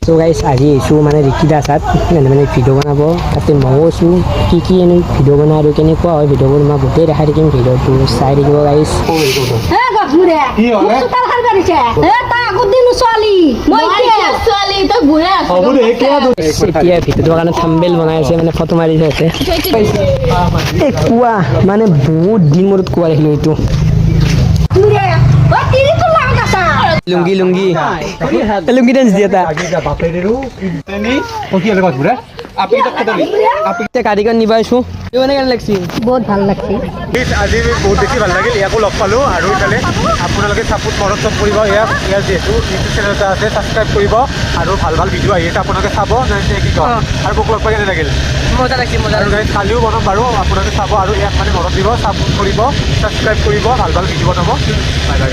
So guys, আজি আছো মানে ৰিকিদা চাত মানে ভিডিঅ' বনাব তাতে ময়ো আছো কি এনে ভিডিঅ' বনাই আৰু কেনেকুৱা হয় ভিডিঅ'বোৰ মই গোটেই দেখাই থাকিম ভিডিঅ'টো চাই থাকিব গাইছ এতিয়া ভিডিঅ'টোৰ কাৰণে থাম্বনেইল বনাই আছে মানে ফটো মাৰি আছে এই কোৱা মানে বহুত দিন মূৰত কোৱা দেখিলো এইটো লুঙ্গি লুঙ্গি লুঙ্গি ডান্স দিয়া তা কারিগর নিবাইছো মানে কেন লাগছি বহুত ভাল লাগছে আজি বহুত বেছি ভাল লাগিল ইয়াকো লগ পালো আৰু ইফালে আপোনালোকে সাপোৰ্ট মৰম কৰিব ইয়াৰ যিহেতু ইউটিউব চেনেল এটা আছে ছাবস্ক্ৰাইব কৰিব আৰু ভাল ভাল ভিডিঅ' আহি আছে আপোনালোকে চাব নাই কি কয় আৰু মোক লগ পাই কেনে লাগিল মজা লাগছে মজা কালিও বনাম বাৰু আপোনালোকে চাব আৰু ইয়াক মানে মৰম দিব সাপোৰ্ট কৰিব ছাবস্ক্ৰাইব কৰিব ভাল ভাল ভিডিঅ' বনাব বাই বাই।